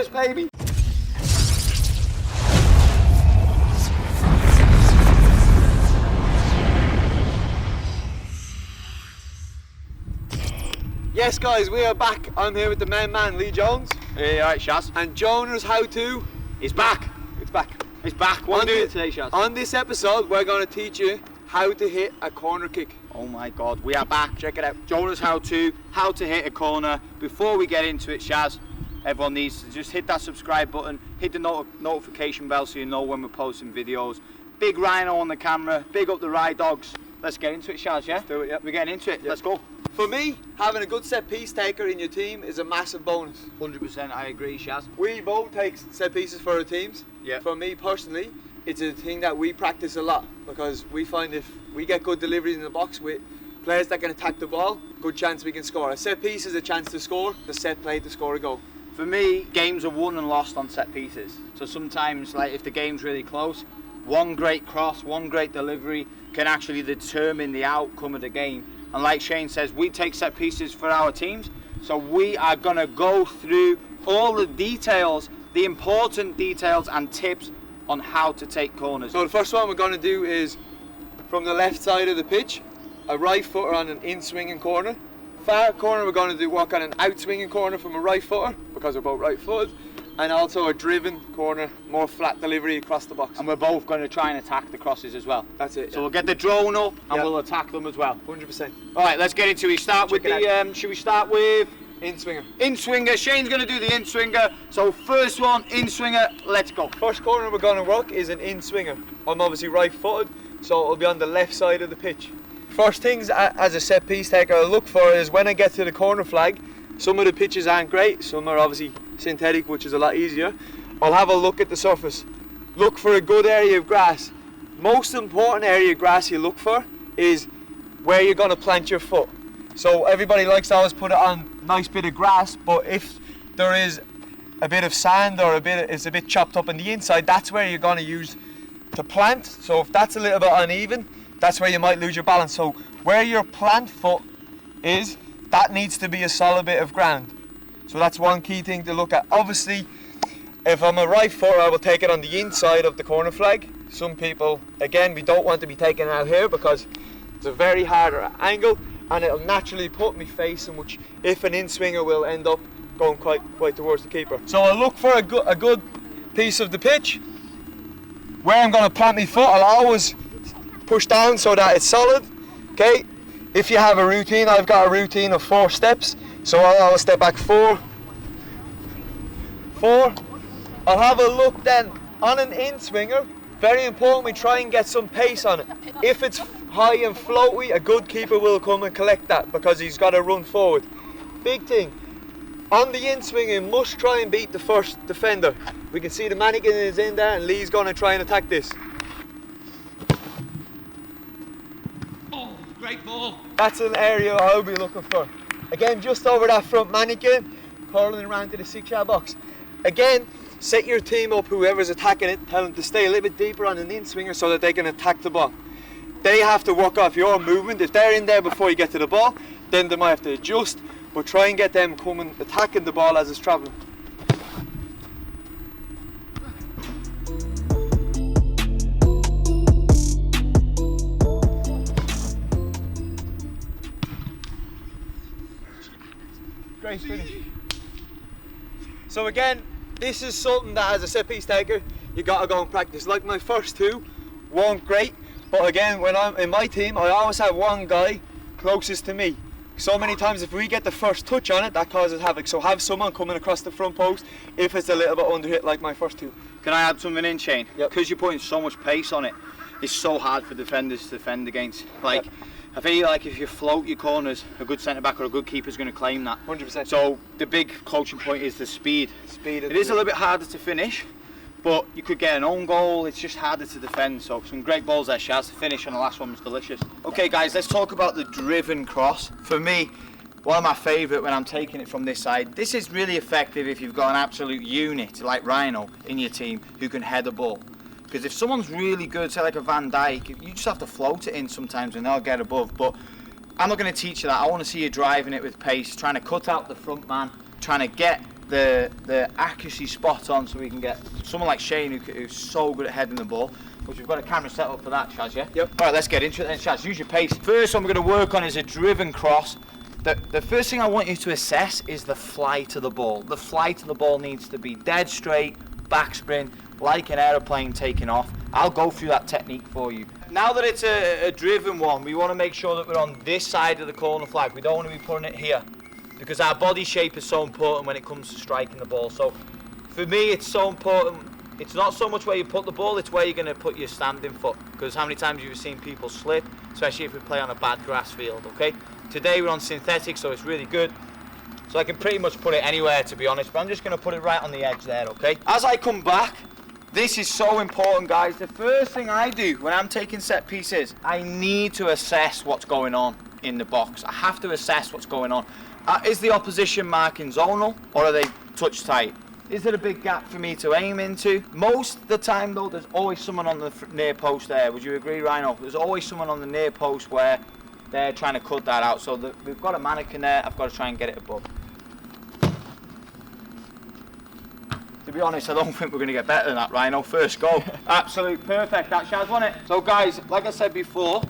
baby. Yes, guys, we are back. I'm here with the main man, Lee Jones. Hey, alright, Shaz. And Joner's how-to is back. It's back. It's back. What are we doing today, Shaz? On this episode, we're going to teach you how to hit a corner kick. Oh my God, we are back. Check it out. Joner's how to hit a corner. Before we get into it, Shaz, everyone needs to just hit that subscribe button, hit the notification bell so you know when we're posting videos. Big Rhino on the camera, big up the Ride Dogs. Let's get into it, Shaz, yeah? Let's do it, yeah. We're getting into it, let's go. For me, having a good set piece taker in your team is a massive bonus. 100% I agree, Shaz. We both take set pieces for our teams. Yeah. For me personally, it's a thing that we practice a lot because we find if we get good deliveries in the box with players that can attack the ball, good chance we can score. A set piece is a chance to score, the set play to score a goal. For me, games are won and lost on set pieces. So sometimes, like if the game's really close, one great cross, one great delivery can actually determine the outcome of the game. And like Shane says, we take set pieces for our teams, so we are going to go through all the details, the important details and tips on how to take corners. So the first one we're going to do is from the left side of the pitch, a right footer on an in-swinging corner. Far corner we're going to do work on an out-swinging corner from a right footer, because we're both right footed, and also a driven corner, more flat delivery across the box. And we're both going to try and attack the crosses as well. That's it. So we'll get the drone up and we'll attack them as well. 100%. All right, let's get into it. Should we start with in-swinger? In-swinger. Shane's going to do the in-swinger. So first one, in-swinger, let's go. First corner we're going to work is an in-swinger. I'm obviously right footed, so it'll be on the left side of the pitch. First things as a set piece taker I look for is when I get to the corner flag, some of the pitches aren't great, some are obviously synthetic, which is a lot easier. I'll have a look at the surface. Look for a good area of grass. Most important area of grass you look for is where you're going to plant your foot. So everybody likes to always put it on a nice bit of grass, but if there is a bit of sand or it's a bit chopped up on the inside, that's where you're going to use to plant. So if that's a little bit uneven, that's where you might lose your balance. So where your plant foot is, that needs to be a solid bit of ground. So that's one key thing to look at. Obviously, if I'm a right footer, I will take it on the inside of the corner flag. Some people, again, we don't want to be taking it out here because it's a very hard angle and it'll naturally put me facing, which if an in-swinger will end up going quite towards the keeper. So I'll look for a good piece of the pitch. Where I'm going to plant my foot, I'll always push down so that it's solid. Okay. If you have a routine, I've got a routine of 4 steps. So I'll step back 4. I'll have a look then on an in-swinger. Very important, we try and get some pace on it. If it's high and floaty, a good keeper will come and collect that because he's got to run forward. Big thing, on the in-swinger, you must try and beat the first defender. We can see the mannequin is in there and Lee's going to try and attack this. Great ball. That's an area I'll be looking for. Again, just over that front mannequin, curling around to the 6-yard box. Again, set your team up, whoever's attacking it, tell them to stay a little bit deeper on an in-swinger so that they can attack the ball. They have to work off your movement. If they're in there before you get to the ball, then they might have to adjust, but try and get them coming, attacking the ball as it's travelling. Great finish. So again, this is something that as a set piece taker, you gotta go and practice. Like my first 2 weren't great, but again, when I'm in my team, I always have one guy closest to me. So many times if we get the first touch on it, that causes havoc. So have someone coming across the front post if it's a little bit under hit like my first 2. Can I add something in, Shane? Yep. Because you're putting so much pace on it, it's so hard for defenders to defend against. Like, Yep. I feel like if you float your corners, a good centre back or a good keeper is going to claim that. 100%. So the big coaching point is the speed. It is a little bit harder to finish, but you could get an own goal. It's just harder to defend. So some great balls there, Shaz. The finish on the last one was delicious. Okay, guys, let's talk about the driven cross. For me, one of my favourite when I'm taking it from this side. This is really effective if you've got an absolute unit like Rhino in your team who can head a ball. Because if someone's really good, say like a Van Dijk, you just have to float it in sometimes and they'll get above. But I'm not going to teach you that. I want to see you driving it with pace, trying to cut out the front man, trying to get the accuracy spot on, so we can get someone like Shane who's so good at heading the ball. Which we've got a camera set up for that, Shaz, yeah? Yep. All right, let's get into it then, Shaz. Use your pace. First one we're going to work on is a driven cross. The first thing I want you to assess is the flight of the ball. The flight of the ball needs to be dead straight, backspin, like an aeroplane taking off. I'll go through that technique for you. Now that it's a driven one, we want to make sure that we're on this side of the corner flag. We don't want to be putting it here, because our body shape is so important when it comes to striking the ball. So for me, it's so important. It's not so much where you put the ball, it's where you're going to put your standing foot. Because how many times have you seen people slip, especially if we play on a bad grass field, okay? Today we're on synthetic, so it's really good. So I can pretty much put it anywhere, to be honest, but I'm just going to put it right on the edge there, okay? As I come back, this is so important, guys. The first thing I do when I'm taking set pieces, I need to assess what's going on in the box. I have to assess what's going on. Is the opposition marking zonal, or are they touch tight? Is there a big gap for me to aim into? Most of the time though, there's always someone on the near post there. Would you agree, Rhino? There's always someone on the near post where they're trying to cut that out. So we've got a mannequin there, I've got to try and get it above. To be honest, I don't think we're going to get better than that, Rhino. First goal. Absolute perfect, that Shaz, wasn't it? So guys, like I said before,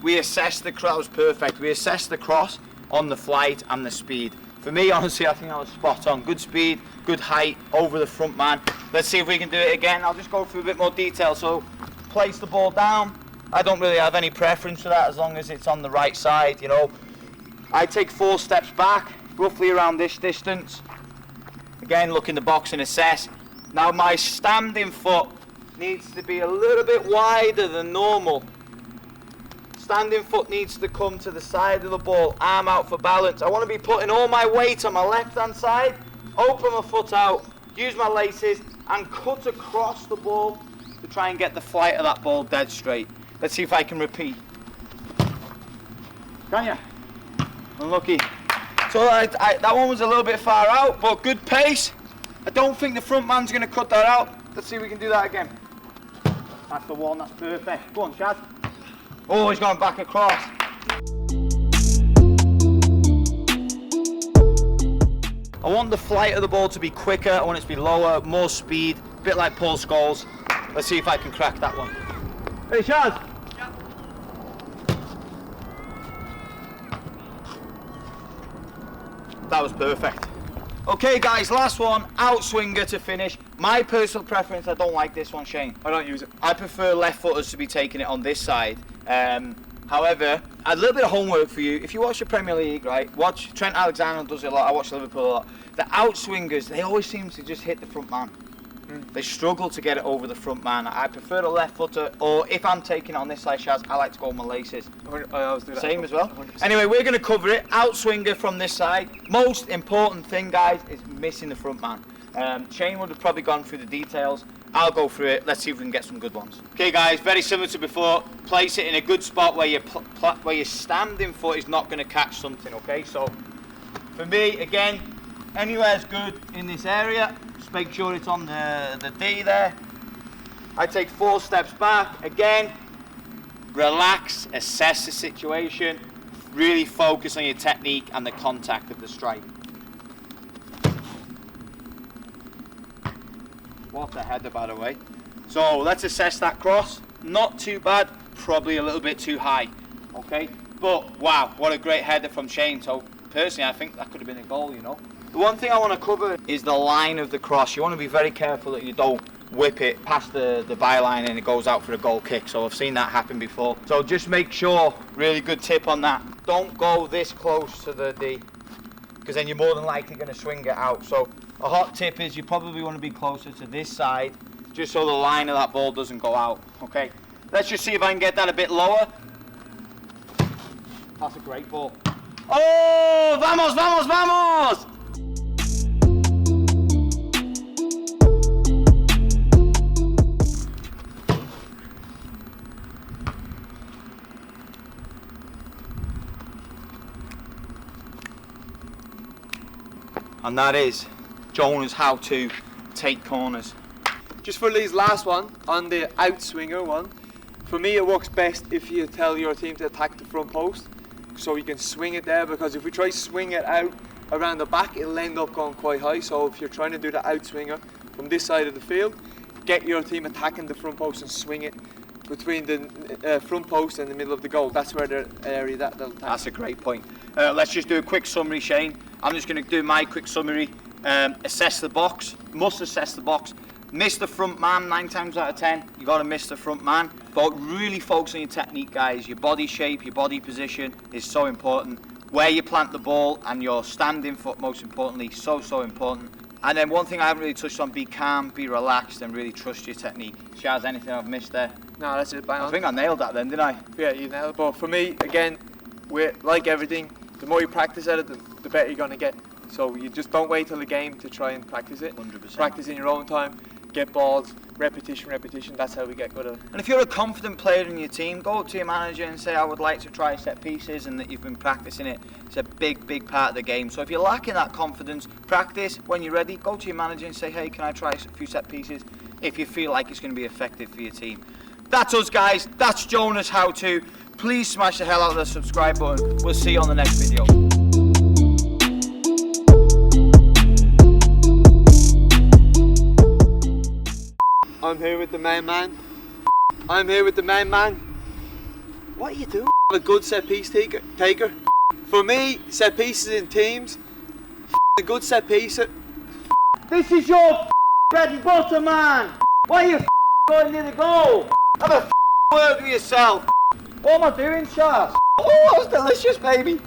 we assess the cross perfect. We assess the cross on the flight and the speed. For me, honestly, I think I was spot on. Good speed, good height, over the front man. Let's see if we can do it again. I'll just go through a bit more detail. So, place the ball down. I don't really have any preference for that as long as it's on the right side, you know. I take 4 steps back, roughly around this distance. Again, look in the box and assess. Now, my standing foot needs to be a little bit wider than normal. Standing foot needs to come to the side of the ball, arm out for balance. I want to be putting all my weight on my left hand side, open my foot out, use my laces and cut across the ball to try and get the flight of that ball dead straight. Let's see if I can repeat. Can you? Unlucky. So that one was a little bit far out, but good pace. I don't think the front man's going to cut that out. Let's see if we can do that again. That's the one, that's perfect. Go on, Shaz. Oh, he's gone back across. I want the flight of the ball to be quicker, I want it to be lower, more speed, a bit like Paul Scholes. Let's see if I can crack that one. Hey, Shaz! Yeah. That was perfect. Okay guys, last one, outswinger to finish. My personal preference, I don't like this one, Shane. I don't use it. I prefer left footers to be taking it on this side. However, a little bit of homework for you. If you watch the Premier League, right, watch Trent Alexander does it a lot, I watch Liverpool a lot. The outswingers, they always seem to just hit the front man. They struggle to get it over the front man. I prefer the left footer, or if I'm taking it on this side, Shaz, I like to go with my laces. I always do that. Same as well. 100%. Anyway, we're going to cover it. Outswinger from this side. Most important thing, guys, is missing the front man. Shane would have probably gone through the details. I'll go through it. Let's see if we can get some good ones. Okay, guys, very similar to before. Place it in a good spot where your standing foot is not going to catch something. Okay, so for me, again, anywhere's good in this area. Just make sure it's on the D there. I take 4 steps back. Again, relax, assess the situation, really focus on your technique and the contact of the strike. What a header, by the way. So let's assess that cross. Not too bad, probably a little bit too high. Okay, but wow, what a great header from Shane. So personally, I think that could have been a goal, you know. The one thing I want to cover is the line of the cross. You want to be very careful that you don't whip it past the byline and it goes out for a goal kick. So I've seen that happen before. So just make sure, really good tip on that. Don't go this close to the D, because then you're more than likely going to swing it out. So a hot tip is you probably want to be closer to this side, just so the line of that ball doesn't go out. Okay, let's just see if I can get that a bit lower. That's a great ball. Oh, vamos, vamos, vamos! And that is Joner's how to take corners. Just for Lee's last one, on the outswinger one, for me it works best if you tell your team to attack the front post, so you can swing it there, because if we try swing it out around the back, it'll end up going quite high. So if you're trying to do the outswinger from this side of the field, get your team attacking the front post and swing it between the front post and the middle of the goal. That's where the area that they'll attack. That's a great point. Let's just do a quick summary, Shane. I'm just going to do my quick summary. Assess the box, must assess the box. Miss the front man 9 times out of 10. You got to miss the front man. But really focus on your technique, guys. Your body shape, your body position is so important. Where you plant the ball and your standing foot, most importantly, so important. And then one thing I haven't really touched on: be calm, be relaxed, and really trust your technique. Shaz, anything I've missed there? No, that's it. Bang on. I think I nailed that then, didn't I? Yeah, you nailed it. But for me, again, we're like everything. The more you practice at it, the better you're gonna get. So you just don't wait till the game to try and practice it. 100%. Practice in your own time. Get balls, repetition. That's how we get good at it. And if you're a confident player in your team, go up to your manager and say, I would like to try set pieces, and that you've been practicing it. It's a big part of the game. So if you're lacking that confidence, practice. When you're ready, go to your manager and say, hey, can I try a few set pieces, if you feel like it's going to be effective for your team. That's us, guys. That's Joner's how-to. Please smash the hell out of the subscribe button. We'll see you on the next video. I'm here with the main man. What are you doing? A good set piece taker. For me, set pieces in teams. A good set piece. This is your bread and butter, man. Why are you going near the goal? Have a word with yourself. What am I doing, Charles? Oh, that was delicious, baby.